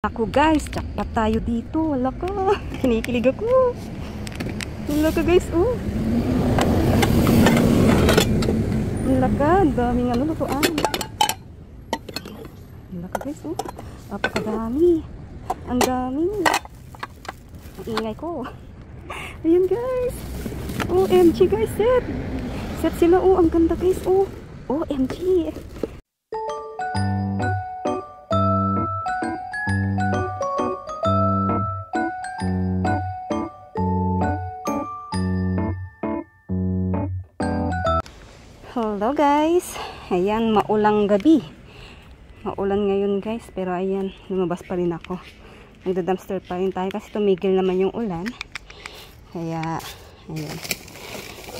Ako guys, jackpot tayo dito. Wala ka. Kinikilig ako. Wala ka guys, oh. Wala ka. Daming lutuan. Wala ka guys, oh. Napakadami. Ang dami. Ang ingay ko. Ayan guys. OMG guys, set. Set sila, oh. Ang ganda guys, oh. OMG. Hello guys, ayan, maulang gabi, maulan ngayon guys, pero ayan, lumabas pa rin ako, nagda-dumpster pa rin tayo kasi tumigil naman yung ulan, kaya ayan,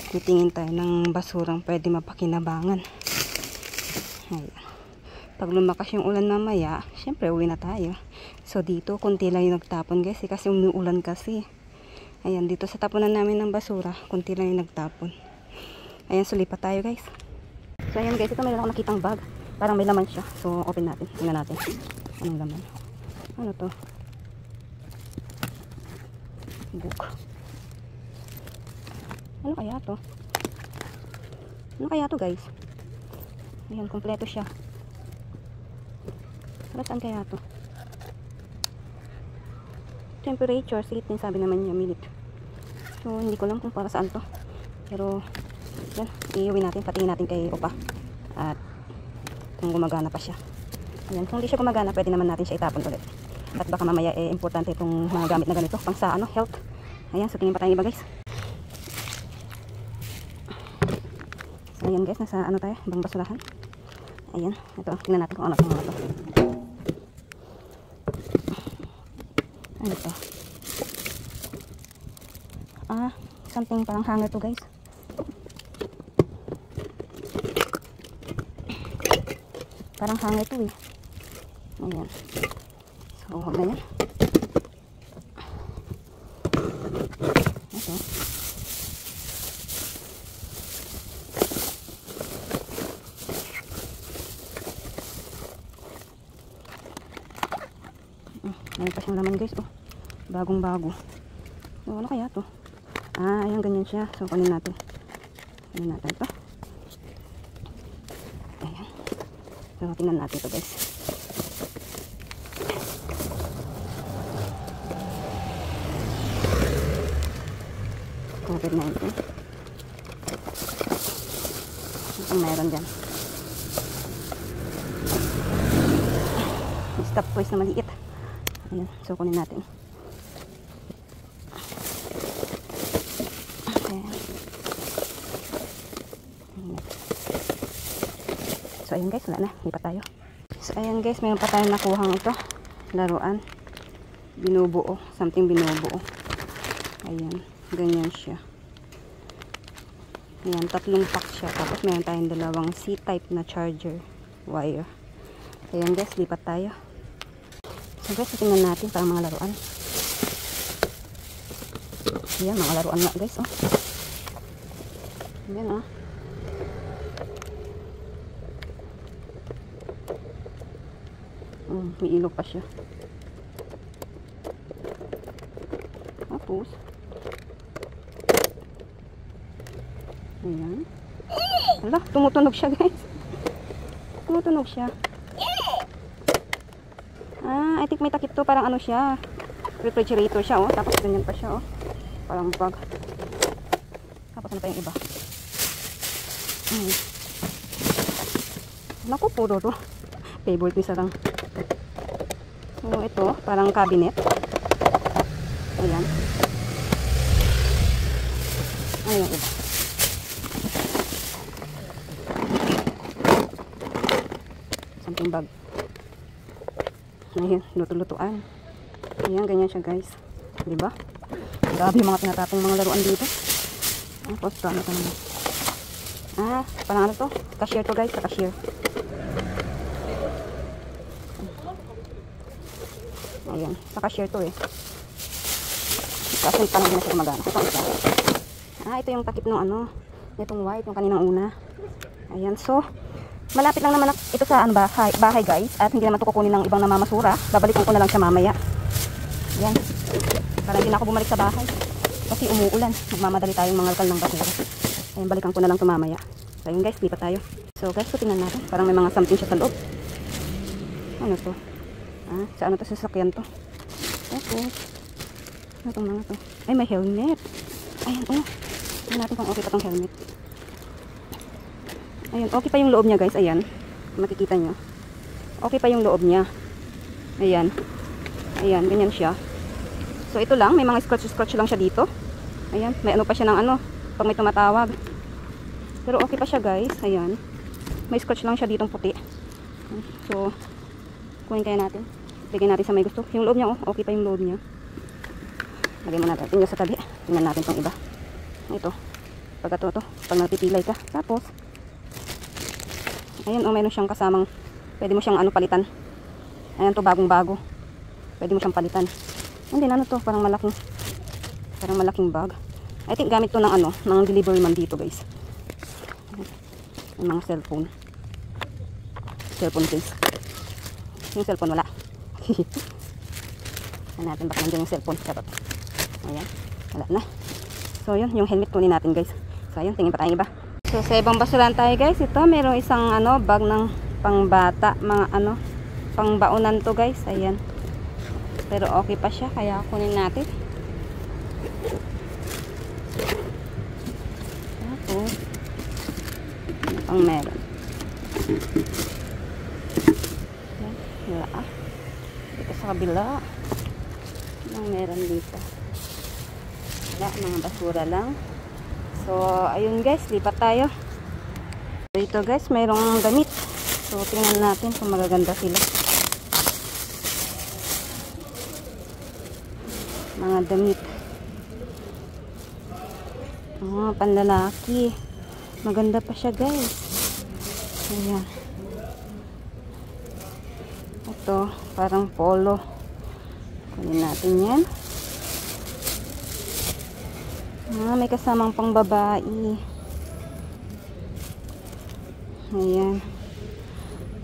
titingin tayo ng basurang pwede mapakinabangan. Ayan, pag lumakas yung ulan mamaya, syempre uwi na tayo. So dito, kunti lang yung nagtapon guys, kasi umuulan kasi. Ayan, dito sa tapunan namin ng basura, kunti lang yung nagtapon. Ayan, sulipat tayo guys. So ayan guys, ito mayroon ako nakitang bag. Parang may laman siya. So open natin. Tingnan natin. Anong laman? Ano to? Book. Ano kaya to? Ano kaya to guys? Ayan, kompleto siya. Para saan kaya to? Temperature, 18 sabi naman niya, minute. So hindi ko lang kung para saan to. Pero yan, iuwi natin, patingin natin kay Opa at kung gumagana pa siya. Ayan, kung hindi siya gumagana, pwede naman natin siya itapon ulit. At baka mamaya importante itong mga gamit na ganito pang sa health. Ayan, so tingin pa tayong iba guys. So ayan guys, nasa tayo, ibang basurahan. Ayan, ito, tingnan natin kung ano itong mga to. Ano to? Something parang hanger to guys. Parang hanger to eh. Ayan. So, huwag na yan. Ito. Mayroon pa siyang laman guys. Oh. Bagong bago. So, ano kaya to? Ayan, ganyan siya. So, kunin natin. Kunin natin ito. Ayan. So, tingnan natin ito guys. COVID-19. Ang mayroon dyan. Stop toys na maliit. Ayan. So, kunin natin. So ayan guys, wala na, lipat tayo. So ayan guys, mayroon pa tayong nakuhang ito, laruan, binubuo, something binubuo. Ayan, ganyan siya. Ayan, 3 pack siya, tapos mayroon tayong dalawang C-type na charger wire. Ayan guys, lipat tayo. So guys, tingnan natin para mga laruan. Ayan, mga laruan nga guys, oh. Ayan, oh. May ilog pa siya. Tapos ayan. Hala, tumutunog siya guys. Tumutunog siya. I think may takip to. Parang ano siya, refrigerator siya, oh. Tapos ganyan pa siya, oh. Parang bag. Tapos ano pa yung iba? Naku, puro to. Favorite ni Sarang. So, ito, parang cabinet. Ayan. Ano yung iba? Something bag. Ayan, luto-lutuan. Ayan, ganyan siya guys. Diba? Grabe yung mga tinatapong mga laruan dito. Tapos, ano ito naman? Parang ano to? Cashier to guys, sa cashier. Ayan, sa cashier to eh. Kasi parang hindi na siya gumagana. Ito isa. Ito yung takip ng ano, itong white, yung kaninang una. Ayan, so Malapit lang naman ito sa ano bahay guys. At hindi naman ito kukunin ng ibang namamasura. Babalikan ko na lang siya mamaya. Yan. Para hindi na ako bumalik sa bahay. Kasi umuulan. Magmamadali tayong mangalkal ng basura. Ayan, balikan ko na lang ito mamaya. So yun guys, lipat tayo. So guys, so tingnan natin. Parang may mga something siya sa loob. Ano to? Sa ano to? Sa sasakyan to. Okay. Ano itong mga to? Ay, may helmet. Ayan, oh. Tingnan natin kung okay pa tong helmet. Ayan, okay pa yung loob niya guys. Ayan. Makikita nyo. Okay pa yung loob niya. Ayan. Ayan, ganyan siya. So ito lang, may mga scratch lang siya dito. Ayan, may ano pa siya ng ano, pag may tumatawag. Pero okay pa siya guys. Ayan. May scratch lang siya ditong puti. So, kunin kaya natin. Bigyan natin sa may gusto. Yung loob niya, oh, okay pa yung loob niya. Lagay mo natin yung sa tabi. Tingnan natin tong iba. Ito. Pag ito, pag napipilay ka. Tapos, ayan, oh, mayroon siyang kasamang, pwede mo siyang ano, palitan. Ayan to, bagong bago. Pwede mo siyang palitan. Hindi na ano to, parang malaking bag. I think gamit to ng ano, ng delivery man dito guys. Yung mga cellphone case. Yung cellphone wala. Tignan natin baka nandiyan yung cellphone. Charot. Ayan, wala na. So yun, yung helmet kunin natin guys. So ayun, tingin pa tayong iba. So sa ibang basurahan tayo guys. Ito mayroong isang ano, bag ng pangbata, mga ano, pangbaunan to guys. Ayan. Pero okay pa siya, kaya kunin natin. Tapos ano pang meron? Wala. Dito sa kabila. Anong meron dito? Wala, mga basura lang. So ayun guys, lipat tayo. Dito guys, mayroong damit. So tingnan natin kung magaganda sila. Mga damit. Panlalaki. Maganda pa siya guys. Ayan. Ito, parang polo. Kunin natin yan. May kasamang pang babae. Ayan.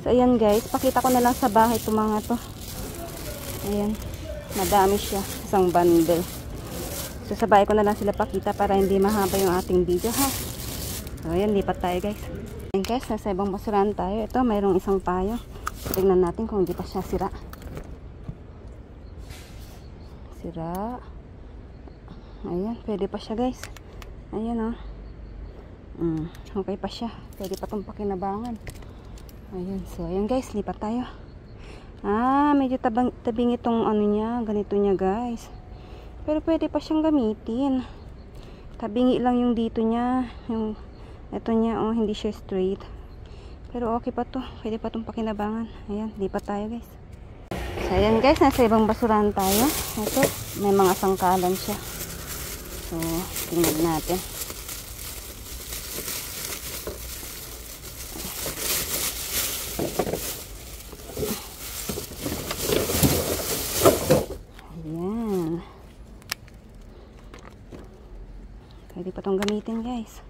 So ayan guys, pakita ko na lang sa bahay itong mga to. Ayan. Madami siya. Isang bundle. So sa bahay ko na lang sila pakita para hindi mahaba yung ating video ha. So ayan, lipat tayo guys. Ayan guys, nasa ibang basurahan tayo. Ito, mayroong isang payo. Tingnan natin kung hindi pa siya sira. Sira. Ayan, pwede pa siya guys. Ayan oh. Okay pa siya. Pwede pa itong pakinabangan. Ayan, so ayan guys, lipat tayo. Medyo tabing itong ano niya, ganito niya guys. Pero pwede pa siyang gamitin. Tabingi lang yung dito niya, yung ito niya, oh, hindi siya straight. Pero okay pa to, pwede pa itong pakinabangan. Ayan, lipat tayo guys. So ayan guys, nasa ibang basurahan tayo. Ito, may mga sangkalan siya. So, tingnan natin. Ayan. Pwede pa itong gamitin guys.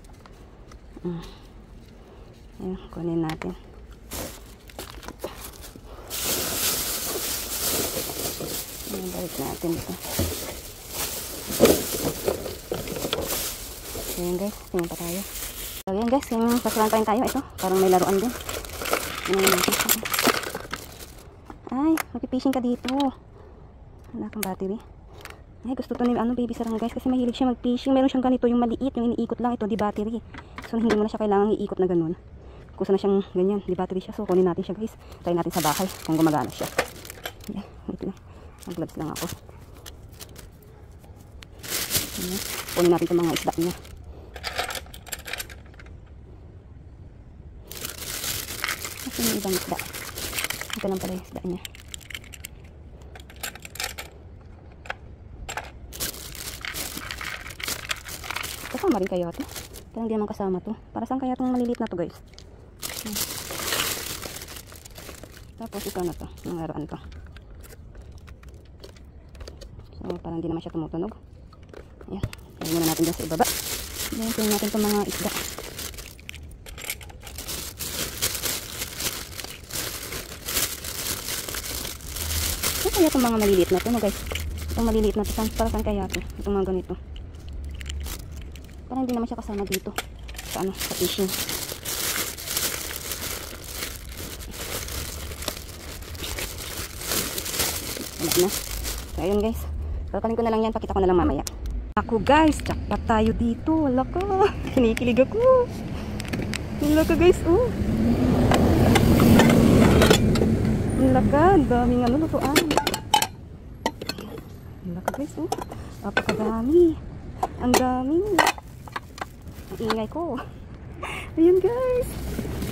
Ayan, kunin natin. Ayan, balik natin ito. Ayan guys, tingnan pa tayo. So ayan guys, yung basurahan pa rin tayo. Ito, parang may laruan din. Ay, magpipishing ka dito. Wala kang battery. Ay, gusto to ni baby sarang guys kasi mahilig siya mag-fishing. Meron siyang ganito, yung maliit, yung iniikot lang. Ito, di battery. So hindi mo na siya kailangan iikot na ganun. Kusa na siyang ganyan, di battery siya. So kunin natin siya guys. Try natin sa bahay kung gumagana siya. Okay, wait lang. Mag-gloves lang ako. Ayan. Kunin natin itong mga isda niya. Kasi yung ibang isda. Ito lang pala yung isda niya. Kasama rin kayo ito. Kaya hindi naman kasama to. Para saan kaya itong malilit na to guys? Tapos ito na to. Yung laruan to. So parang hindi naman siya tumutunog. Ayan. Ayan muna natin dyan sa ibaba. Ayan. Tingnan natin itong mga isda. kaya itong mga maliliit na to, no guys? Itong maliliit na to, para saan kaya to? Itong mga ganito. Parang hindi naman siya kasama dito. Sa ano, sa fishing. Wala na. So, ayun guys. Kalkalin ko na lang yan. Pakita ko na lang mamaya. Ako guys, jackpot tayo dito. Wala ka. Kinikilig ako. Wala ka guys. Oh. Wala ka. Daming ano, lutuan. Wala ka guys. Oh. Napakadami. Ang dami. Ang ingay ko. Ayan guys.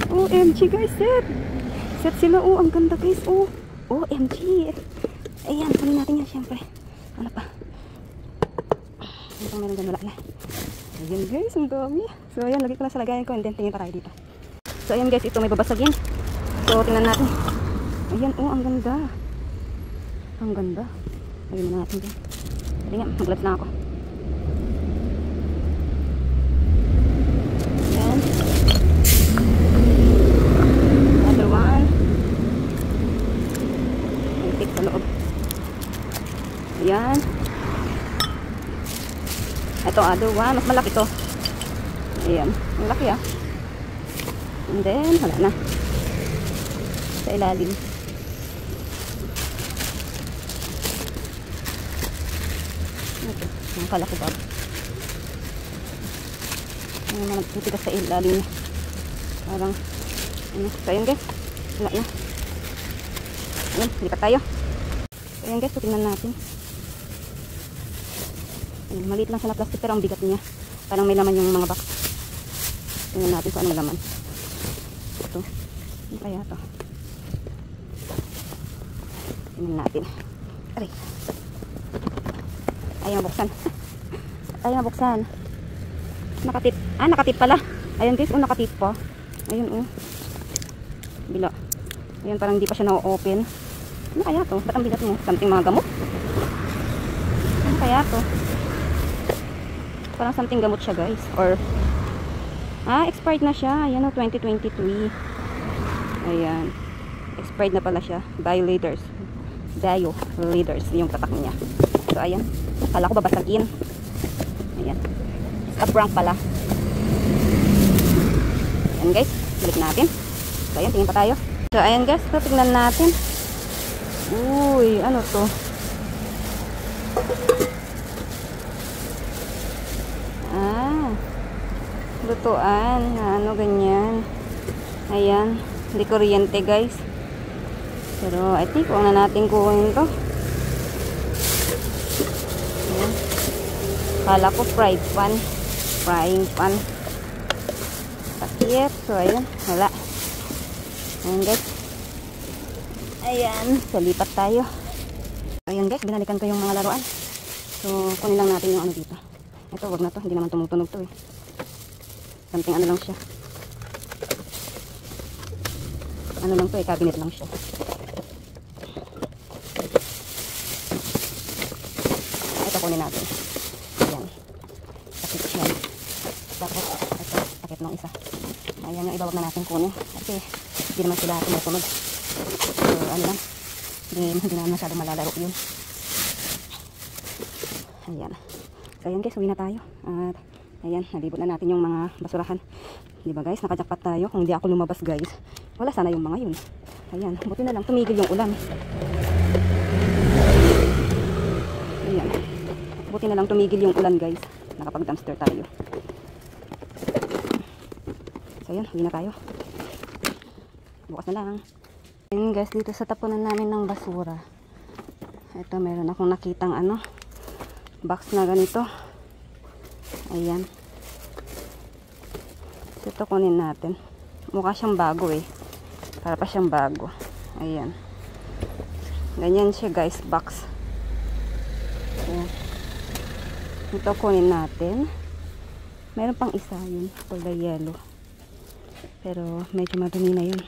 OMG guys, set. Set sila. Oh, ang ganda guys. Oh. OMG. Ayan, kunin natin yan syempre. Ano pa? Ano pang meron dyan? Wala na. Ayan guys, ang dami. So ayan, lagi ko lang sa lagayan ko and then tingin pa tayo dito. So ayan guys, ito may babasagin. So tingnan natin. Ayan, oh, ang ganda. Ang ganda. Lagyan na natin dyan. Pwede nga, mag-gloves na ako. Ayan. Other one. May tip sa loob. Ayan. Ito, other one. Mas malaki to. Ayan. Malaki ah. And then, wala na. Sa ilalim. Okay. Ang kalaki ba? Ang mga nagtitigas sa ilalim. Parang, ano. So, ayan guys. Wala na. Ayan, lipat tayo. So, ayan guys. So, tingnan natin. Ayan, maliit lang siya na plastic pero ang bigat niya. Parang may laman yung mga box. Tingnan natin kung anong laman. Ito. Ano kaya ito? Tingnan natin. Aray. Ayaw buksan. Ayaw buksan. Nakatip. Ah, nakatip pala. Ayan guys, oh, nakatip pa. Ayun, oh. Bila. Ayan, parang hindi pa siya na-open. Ano kaya to? Ba't ang bigat mo? Something mga gamot? Ano kaya to? Parang something gamot siya guys. Or, expired na siya. Ayan o, 2023. Ayan. Expired na pala siya. Violators. Violators. Yung tatak niya. So, ayan. Kala ko babasagin. Ayan. Stop prank pala. Ayan guys. Balik natin. So, ayan. Tingin pa tayo. So, ayan guys. So, tingnan natin. Uy, ano to? Lutuan. Ano, ganyan. Ayan. Hindi kuryente guys. Pero, I think, huwag na natin kuhin to. Ayan. Kala ko fried pan. Frying pan. Pakit. So, ayan. Wala. Ayan guys. Ayan. So, lipat tayo. Ayan guys. Binalikan ko yung mga laruan. So, kunin lang natin yung ano dito. Ito, wag na to. Hindi naman tumutunog to eh. Something ano lang siya. Ano lang to eh. Cabinet lang siya. Ito kunin natin. Ayan. Takip siya. Tapos, ito. Takip ng isa. Ayan yung iba, wag na natin kunin. Kasi, hindi naman sila tumutunog. So, ano lang. Hindi naman masyadong malalaro yun. Ayan. So, ayan guys. Uwi na tayo. At, ayan, nalibot na natin yung mga basurahan. Diba guys, nakajakpat tayo. Kung hindi ako lumabas guys, wala sana yung mga yun. Ayan, buti na lang tumigil yung ulan. Ayan, buti na lang tumigil yung ulan guys. Nakapag dumpster tayo. So ayan, hindi na tayo. Bukas na lang. Ayan guys, dito sa tapunan namin ng basura. Ito, meron akong nakitang ano, box na ganito. Ayan. So, ito kunin natin. Mukha siyang bago eh. Para pa siyang bago. Ayan. Ganyan siya guys, box. Ayan. Ito kunin natin. Meron pang isa yun. Kulay yellow. Pero medyo madumi na yun.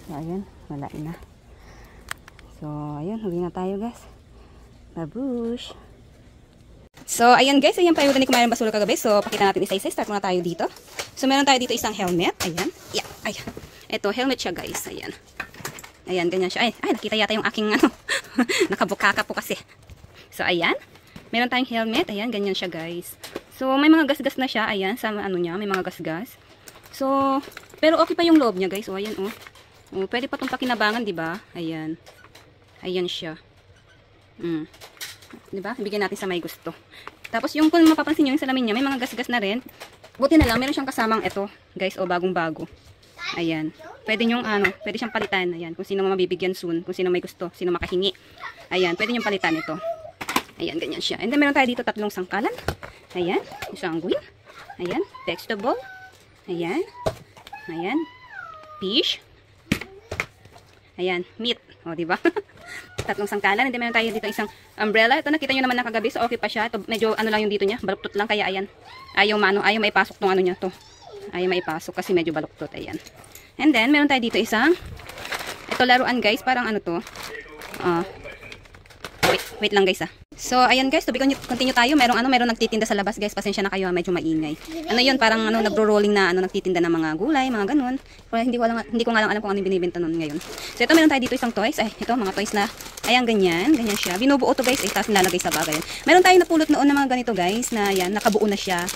So, ayan. Wala na. So, ayun, huli na tayo guys. Babush! So, ayan guys, ayan pa yung ni kumain ng basura kagabi. So, pakita natin isa-isa. Start muna tayo dito. So, meron tayo dito isang helmet. Ayan. Yeah. Ayan. Ito, helmet siya guys. Ayan. Ayan, ganyan siya. Ay, nakita yata yung aking ano. Nakabukaka po kasi. So, ayan. Meron tayong helmet. Ayan, ganyan siya guys. So, may mga gasgas na siya. Ayan, sa ano niya, may mga gasgas. So, pero okay pa yung loob niya guys. O, ayan, o. O, pwede pa itong pakinabangan, diba? Ayan. Ayan siya. Diba? Bigyan natin sa may gusto. Tapos, yung kung mapapansin nyo, yung salamin niya, may mga gasgas na rin. Buti na lang, meron siyang kasamang ito. Guys, o, bagong-bago. Ayan. Pwede nyong ano, pwede siyang palitan. Ayan, kung sino mabibigyan soon, kung sino may gusto, sino makahingi. Ayan, pwede nyong palitan ito. Ayan, ganyan siya. And then meron tayo dito 3 sangkalan. Ayan, isang anguin. Ayan, vegetable. Ayan. Ayan. Fish. Ayan, meat. O, diba? 3 sangkalan. And then meron tayo dito isang umbrella. Ito nakita nyo naman na kagabi, so okay pa siya. Ito, medyo ano lang yung dito niya, baluktot lang, kaya ayan. Ayaw maipasok tong ano niya to. Ayaw maipasok kasi medyo baluktot. Ayan. And then, meron tayo dito isang, ito laruan guys, parang ano to. Wait lang guys So, ayan guys, to be continue tayo. Merong nagtitinda sa labas guys. Pasensya na kayo, medyo maingay. Ano yun, parang nagro-rolling na nagtitinda ng mga gulay, mga ganun. Pero hindi ko nga lang alam kung ano yung binibenta nun ngayon. So, ito meron tayo dito isang toys. Ay, ito mga toys na, ayan ganyan siya. Binubuo to guys, tapos nilalagay sa bagay. Meron tayong napulot noon ng mga ganito guys, na ayan, nakabuo na siya.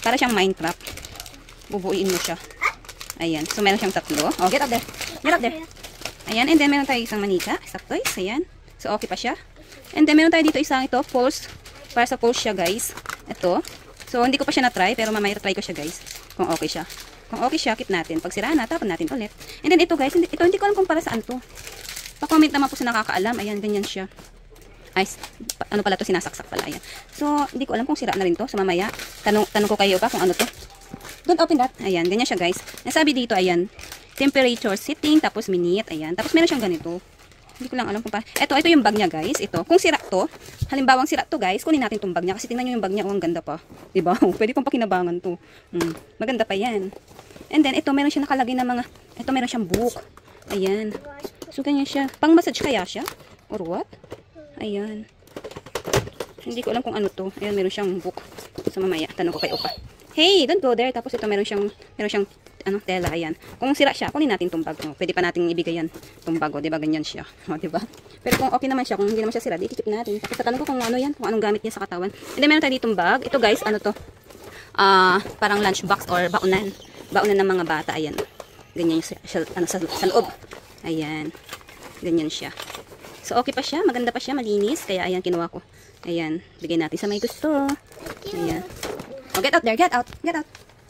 Para siyang Minecraft. Bubuuin mo siya. Ayan. So, meron siyang 3. Oh, get up there. Get up there. Ayan. And then, meron tayo isang manika. Isang toys. Ayan. So, okay pa siya. And then, meron tayo dito isang ito. Pulse. Para sa pulse siya, guys. Ito. So, hindi ko pa siya na-try. Pero mamaya try ko siya, guys. Kung okay siya. Kung okay siya, keep natin. Pag sira na, tapon natin ulit. And then, ito, guys. Hindi ko alam kung para saan to. Pa-comment naman po sa nakakaalam. Ayan, ganyan siya. Ay, ano pala to, sinasaksak pala. Ayan. So, hindi ko alam kung sira na rin to. So, mamaya, tanong ko kayo pa kung ano to. Don't open that. Ayan, ganyan siya guys. Nasabi dito, ayan, temperature setting, tapos minute, ayan. Tapos meron siyang ganito. Hindi ko lang alam kung pa. Ito yung bag niya guys. Ito, kung sira to, halimbawang sira to guys, kunin natin tong bag niya. Kasi tingnan nyo yung bag niya, ang ganda pa. Diba? Pwede pang pakinabangan to. Maganda pa yan. And then, ito, meron siya nakalagay na mga, ito meron siyang book. Ayan. So, ganyan siya. Pang massage kaya siya? Or what? Ayan. Hindi ko alam kung ano to. Ayan, meron siyang book. So, mamaya, tanong ko kay Opa. Hey, don't go there. Tapos ito meron siyang tela, ayan. Kung sira siya, kunin natin tong bag. Pwede pa nating ibigay yan tong bag, 'di ba? Ganyan siya. 'Di ba? Pero kung okay naman siya, kung hindi naman siya sira, ikikip natin. Tapos tatanong ko kung ano yan, kung anong gamit niya sa katawan. And then meron tayo ditong bag. Ito guys, ano to? Parang lunch box or baonan. Baonan ng mga bata, ayan. Ganyan siya, sa loob. Ayan. Ganyan siya. So okay pa siya, maganda pa siya, malinis, kaya ayan kinuha ko. Ayan, bigay natin sa may gusto. Ayan. Oh, get out there, get out.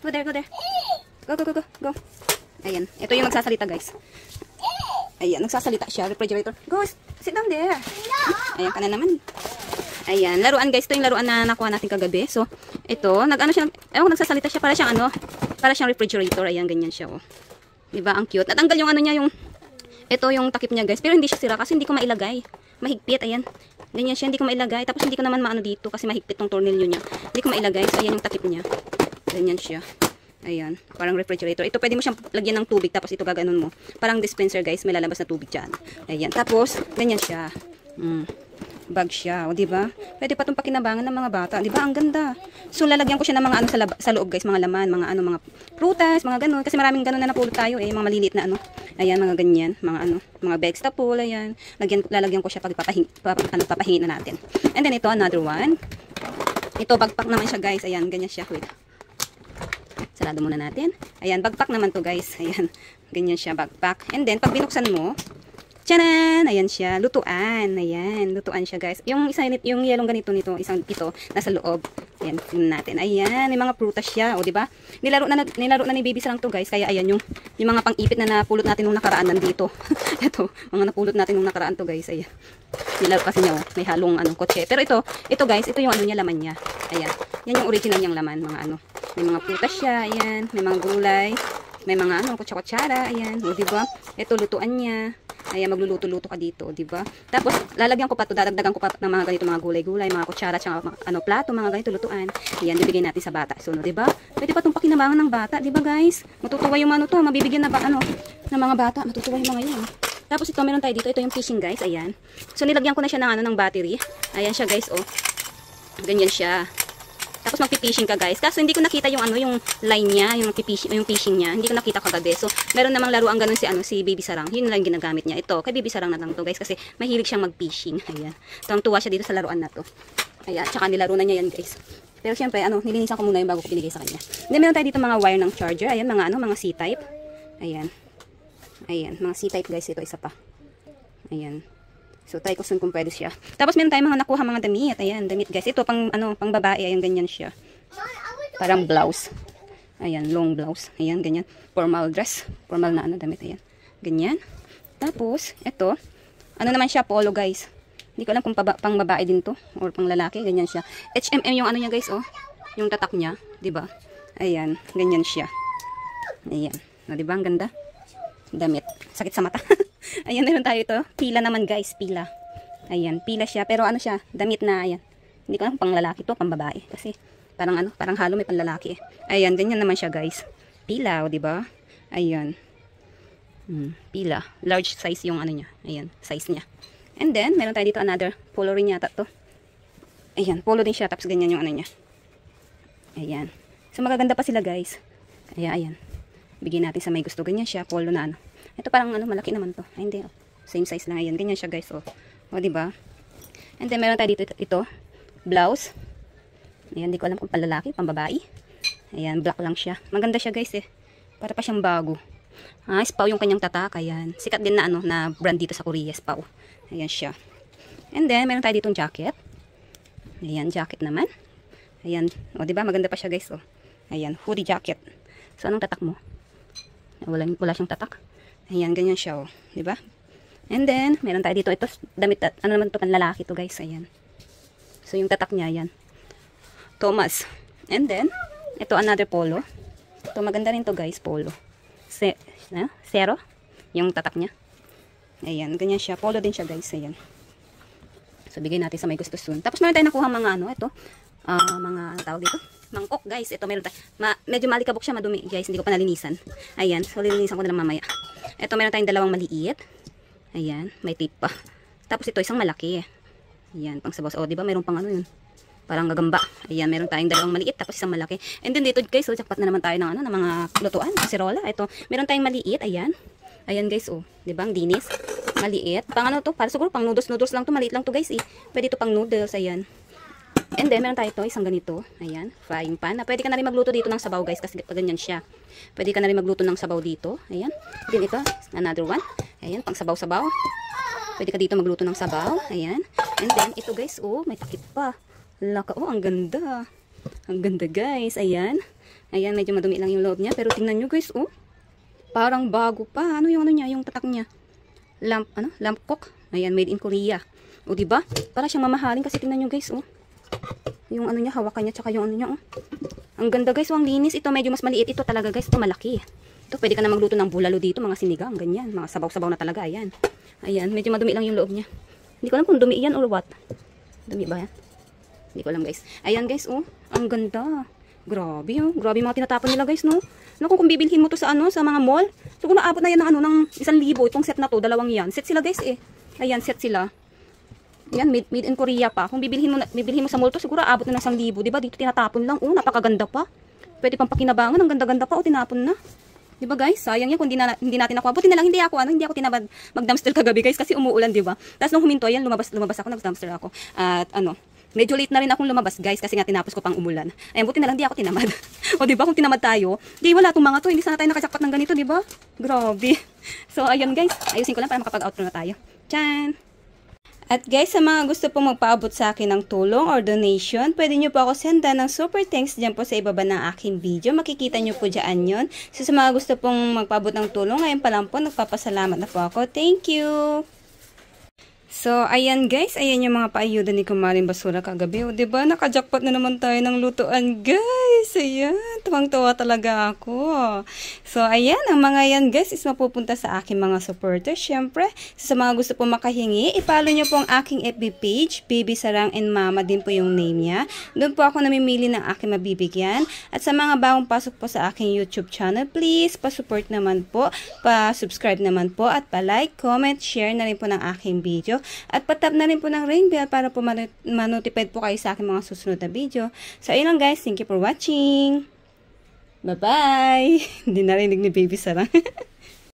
Go there. Go. Ayan, ito yung nagsasalita guys. Ayan, nagsasalita siya, refrigerator. Go, sit down there. Ayan ka na naman. Ayan, laruan guys, ito yung laruan na nakuha natin kagabi. So, ito, nagsasalita siya, para siyang refrigerator. Ayan, ganyan siya, oh. Diba, ang cute. Natanggal yung ito yung takip niya guys, pero hindi siya sira kasi hindi ko mailagay. Mahigpit, ayan. Ganyan siya, hindi ko mailagay. Tapos hindi ko naman maano dito kasi mahigpit tong tornilyo niya. Hindi ko mailagay. So, ayan yung takip niya. Ganyan siya. Ayan, parang refrigerator. Ito, pwede mo siyang lagyan ng tubig, tapos ito gaganon mo. Parang dispenser guys, may lalabas na tubig dyan. Ayan, tapos, ganyan siya. Bag siya, o diba? Pwede pa itong pakinabangan ng mga bata. Diba, ang ganda. So, lalagyan ko siya ng mga sa loob guys, mga laman, mga prutas, mga ganon. Kasi maraming ganon na napulot tayo mga maliliit na Ayan, mga ganyan, mga vegetable, ayan. Lalagyan ko siya pag papahingin na natin. And then, ito, another one. Ito, bagpak naman siya guys. Ayan, ganyan siya. Wait. Sarado muna natin. Ayan, bagpak naman to guys. Ayan, ganyan siya, bagpak. And then, pag binuksan mo, tchanan! Ayan siya, lutuan. Ayan, lutuan siya guys. Yung yelong ganito nito, ito, nasa loob. Ayan, tingnan natin. Ayan, may mga prutas siya. O, diba? Nilaro na ni Baby Sarang to guys. Kaya ayan, yung mga pang-ipit na napulot natin nung nakaraan nandito. Ito, mga napulot natin nung nakaraan to guys. Ayan. Nilaro kasi niya, may halong kotse. Pero ito guys, ito yung niya, laman niya. Ayan. Yan yung original niyang laman, mga May mga prutas siya, ayan. May mga gulay. May mga kutsa-kutsara, ayan. O, diba? Ito, lutuan niya. Ayan, magluluto-luto ka dito, diba? Tapos, lalagyan ko pa ito, dadagdagan ko pa ng mga ganito, mga gulay-gulay, mga kutsara, tsaka plato, mga ganito, lutuan. Ayan, bibigyan natin sa bata. So, diba? Pwede pa itong pakinabangan ng bata, diba guys? Matutuwa yung mabibigyan na ng mga bata. Matutuwa yung mga yan. Tapos, ito, meron tayo dito. Ito yung fishing, guys. Ayan. So, nilagyan ko na siya ng battery. Ayan siya, guys, oh. Ganyan siya. Tapos magpi-fishing ka guys. Kaso hindi ko nakita yung ano, yung line niya, yung fishing niya. Hindi ko nakita kagabi. So, meron namang laruan ganun si Baby Sarang. Yun lang ginagamit niya. Ito, kay Baby Sarang na lang to guys kasi mahilig siyang mag-fishing. Ayan. Tuwang-tuwa siya dito sa laruan na to. Ayan, tsaka nilaro na niya yan guys. Pero syempre, nilinisan ko muna yung bago ko binigay sa kanya. Then meron tayo dito mga wire ng charger. Ayan, mga C-type. Ayan. Ayan, mga C-type guys. Ito isa pa. Ayan. So, try ko soon kung pwede siya. Tapos, meron tayong mga nakuha mga damit. Ayan, damit guys. Ito, pang babae. Ayan, ganyan siya. Parang blouse. Ayan, long blouse. Ayan, ganyan. Formal dress. Formal na damit. Ayan. Ganyan. Tapos, ito. Naman siya, polo guys. Hindi ko alam kung pang babae din to. Or pang lalaki. Ganyan siya. H&M yung niya guys, oh. Yung tatak niya. Diba? Ayan, ganyan siya. Ayan. Diba? Ang ganda. Damit. Sakit sa mata. Ayan, meron tayo ito. Pila naman guys, pila. Ayan, pila siya. Pero siya, damit na, ayan. Hindi ko alam pang lalaki to, pang babae. Kasi, parang halo may pang lalaki eh. Ayan, ganyan naman siya guys. Pila, o diba? Ayan. Pila. Large size yung niya. Ayan, size niya. And then, meron tayo dito another. Polo rin yata to. Ayan, polo din siya. Tapos ganyan yung niya. Ayan. So, magaganda pa sila guys. Ayan. Bigyan natin sa may gusto. Ganyan siya, polo na Ito parang malaki naman to. Ay, hindi. Same size lang. Ayan, ganyan siya guys. O, diba? And then, meron tayo dito ito. Blouse. Ayan, hindi ko alam kung panlalaki, pambabae. Ayan, black lang siya. Maganda siya guys eh. Para pa siyang bago. Spaw yung kanyang tatak. Ayan. Sikat din na na brand dito sa Korea, Spaw. Ayan siya. And then, meron tayo ditong jacket. Ayan, jacket naman. Ayan. O, diba? Maganda pa siya guys. O. Ayan, hoodie jacket. So, anong tatak mo? Wala siyang tatak. Ayan, ganyan siya, oh. Diba? And then, meron tayo dito. Ito, damit, naman ito, panlalaki to guys. Ayan. So, yung tatak niya, ayan. Thomas. And then, ito, another polo. Ito, maganda rin to guys, polo. Zero. Yung tatak niya. Ayan, ganyan siya. Polo din siya guys. Ayan. So, bigay natin sa may gusto soon. Tapos, meron tayo nakuha mga ito. Mga tawag dito. Mangkok guys. Ito meron tayo. Medyo malikabok siya, madumi guys. Hindi ko pa nalinisan. Ayan. So lilinisan ko na lang mamaya. Ito meron tayong dalawang maliit. Ayan. May tape pa. Tapos ito isang malaki. Ayan. Pang sabaw. O diba meron pang yun. Parang gagamba. Ayan. Meron tayong dalawang maliit. Tapos isang malaki. And then dito guys. So jackpot na naman tayo ng mga lutuan. Kaserola. Ito. Meron tayong maliit. Ayan. Ayan guys. O. Diba? Ang dinis. Maliit. Pang to. Para siguro pang noodles lang to. Maliit lang to guys. Pwede to pang noodles. Ayan. And then, meron tayo ito, isang ganito. Ayan, frying pan. Pwede ka na rin magluto dito ng sabaw, guys, kasi ganyan siya. Pwede ka na rin magluto ng sabaw dito. Ayan. Then ito, another one. Ayan, pang sabaw-sabaw. Pwede ka dito magluto ng sabaw. Ayan. And then, ito guys, may takip pa. Laka, ang ganda. Ang ganda, guys. Ayan. Ayan, medyo madumi lang yung loob niya. Pero tingnan nyo, guys, parang bago pa. Ano yung niya, yung tatak niya? Lamp cook. Ayan, made in Korea. O, diba? Para siyang mamahalin kasi tingnan nyo, guys, yung niya, hawakan niya, tsaka yung niya, Ang ganda guys, ang linis. Ito medyo mas maliit. Ito talaga guys, ito malaki. Ito, pwede ka na magluto ng bulalo dito, mga sinigang, ganyan. Mga sabaw-sabaw na talaga, ayan. Ayan, medyo madumi lang yung loob niya. Hindi ko alam kung dumi yan or what. Dumi ba yan? Hindi ko alam guys. Ayan guys, ang ganda. Grabe, grabe yung mga tinatapon nila guys, no? Naku, kung bibilhin mo to sa sa mga mall, siguro naabot na yan ng ng 1,000. Itong set na to, dalawang yan. Set sila guys Ayan, set sila. Yan, made in Korea pa. Kung bibilhin mo sa mall to, siguro abot na ng 1,000. Diba? Dito tinatapon lang. Napakaganda pa. Pwede pang pakinabangan. Ang ganda-ganda pa. Tinapon na. Diba guys? Sayang yan kung hindi natin nakuha. Buti na lang, hindi ako tinabad mag-dumpster kagabi guys kasi umuulan, diba? Tapos nung huminto, ayan, lumabas ako, nag-dumpster ako. At medyo late na rin akong lumabas guys kasi nga tinapos ko pang umulan. Ayan, buti na lang, hindi ako tinamad. O diba, kung tinamad tayo, di wala itong mga to. Hindi sana tayo nakajakpat ng ganito, diba? Grabe. So, ayun guys. Ayusin ko lang para makapag-outro na tayo. Tchan! At guys, sa mga gusto pong magpaabot sa akin ng tulong or donation, pwede nyo po ako senda ng super thanks dyan po sa ibaba ng aking video. Makikita nyo po dyan yun. So sa mga gusto pong magpaabot ng tulong, ngayon pa lang po, nagpapasalamat na po ako. Thank you! So, ayan guys, ayan yung mga paayuda ni Kumaring Basura kagabi. O, diba? Nakajackpot na naman tayo ng lutuan, guys. Ayan, tuwang-tuwa talaga ako. So, ayan, ang mga yan guys is mapupunta sa aking mga supporters. Siyempre, sa mga gusto po makahingi, ipalo nyo po ang aking FB page, Baby Sarang and Mama din po yung name niya. Doon po ako namimili ng aking mabibigyan. At sa mga bagong pasok po sa aking YouTube channel, please, pa-support naman po, pa-subscribe naman po, at pa-like, comment, share na rin po ng aking video. At patap na rin po ng ring bell para po manotified po kayo sa aking mga susunod na video. So, ayun lang guys. Thank you for watching. Bye-bye! Hindi narinig ni Baby Sarang.